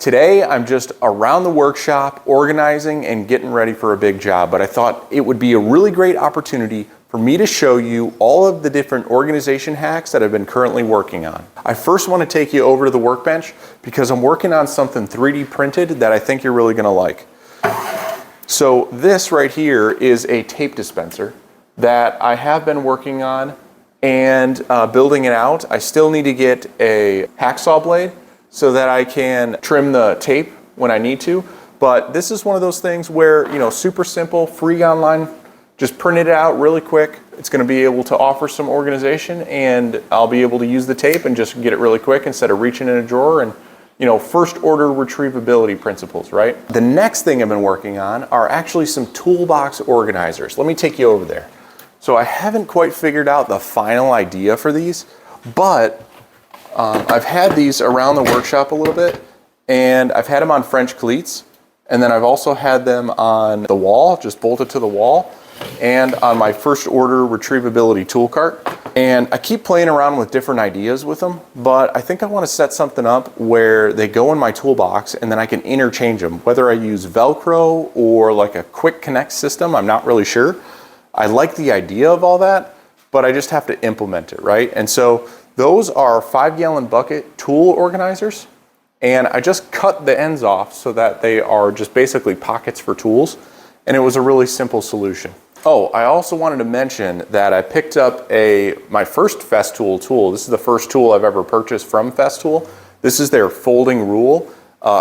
Today, I'm just around the workshop, organizing and getting ready for a big job, but I thought it would be a really great opportunity for me to show you all of the different organization hacks that I've been currently working on. I first want to take you over to the workbench because I'm working on something 3D printed that I think you're really going to like. So this right here is a tape dispenser that I have been working on and building it out. I still need to get a hacksaw blade so that I can trim the tape when I need to. But this is one of those things where, you know, super simple, free online, just print it out really quick. It's gonna be able to offer some organization and I'll be able to use the tape and just get it really quick instead of reaching in a drawer and, you know, first order retrievability principles, right? The next thing I've been working on are actually some toolbox organizers. Let me take you over there. So I haven't quite figured out the final idea for these, but I've had these around the workshop a little bit, and I've had them on French cleats, and then I've also had them on the wall, just bolted to the wall, and on my first order retrievability tool cart. And I keep playing around with different ideas with them, but I think I want to set something up where they go in my toolbox and then I can interchange them, whether I use Velcro or like a quick connect system, I'm not really sure. I like the idea of all that, but I just have to implement it, right? And so those are 5-gallon bucket tool organizers, and I just cut the ends off so that they are just basically pockets for tools, and it was a really simple solution. Oh, I also wanted to mention that I picked up my first festool tool. This is the first tool I've ever purchased from Festool. This is their folding rule.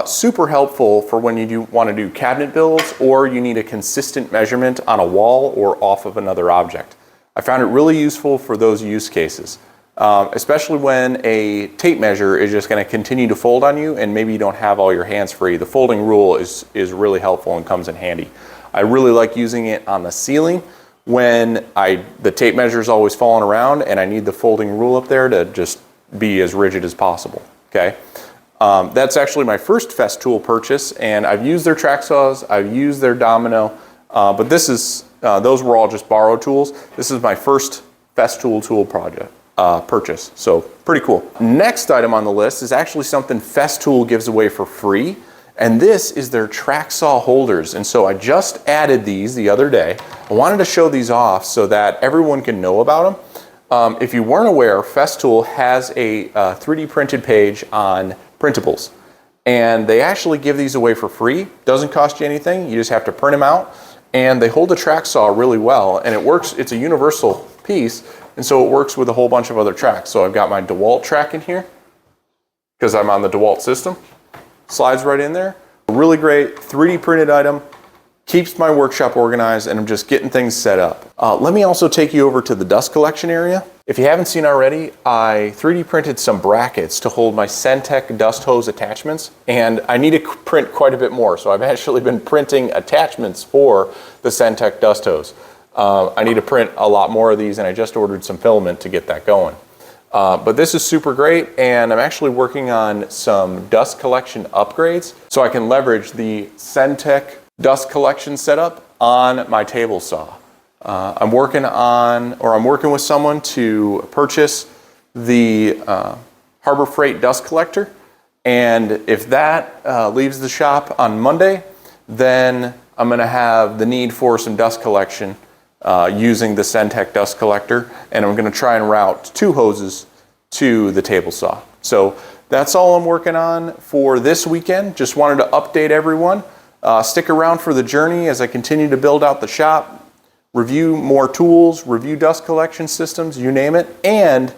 Super helpful for when you want to do cabinet builds or you need a consistent measurement on a wall or off of another object. I found it really useful for those use cases. Especially when a tape measure is just going to continue to fold on you and maybe you don't have all your hands free. The folding rule is really helpful and comes in handy. I really like using it on the ceiling when the tape measure is always falling around and I need the folding rule up there to just be as rigid as possible. Okay, that's actually my first Festool purchase, and I've used their track saws, I've used their domino, but those were all just borrowed tools. This is my first Festool tool project. Purchase. So pretty cool. Next item on the list is actually something Festool gives away for free, and this is their track saw holders. And so I just added these the other day. I wanted to show these off so that everyone can know about them. If you weren't aware, Festool has a 3D printed page on printables, and they actually give these away for free. Doesn't cost you anything. You just have to print them out, and they hold the track saw really well, and it works. It's a universal piece. And so it works with a whole bunch of other tracks. So I've got my DeWalt track in here because I'm on the DeWalt system. Slides right in there. A really great 3D printed item. Keeps my workshop organized and I'm just getting things set up. Let me also take you over to the dust collection area. If you haven't seen already, I 3D printed some brackets to hold my Centec dust hose attachments, and I need to print quite a bit more. So I've actually been printing attachments for the Centec dust hose. I need to print a lot more of these, and I just ordered some filament to get that going. But this is super great, and I'm actually working on some dust collection upgrades so I can leverage the Centec dust collection setup on my table saw. I'm working with someone to purchase the Harbor Freight dust collector, and if that leaves the shop on Monday, then I'm going to have the need for some dust collection using the Centec dust collector, and I'm going to try and route 2 hoses to the table saw. So that's all I'm working on for this weekend. Just wanted to update everyone. Stick around for the journey as I continue to build out the shop, review more tools, review dust collection systems, you name it, and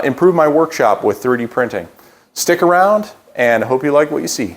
improve my workshop with 3D printing. Stick around and hope you like what you see.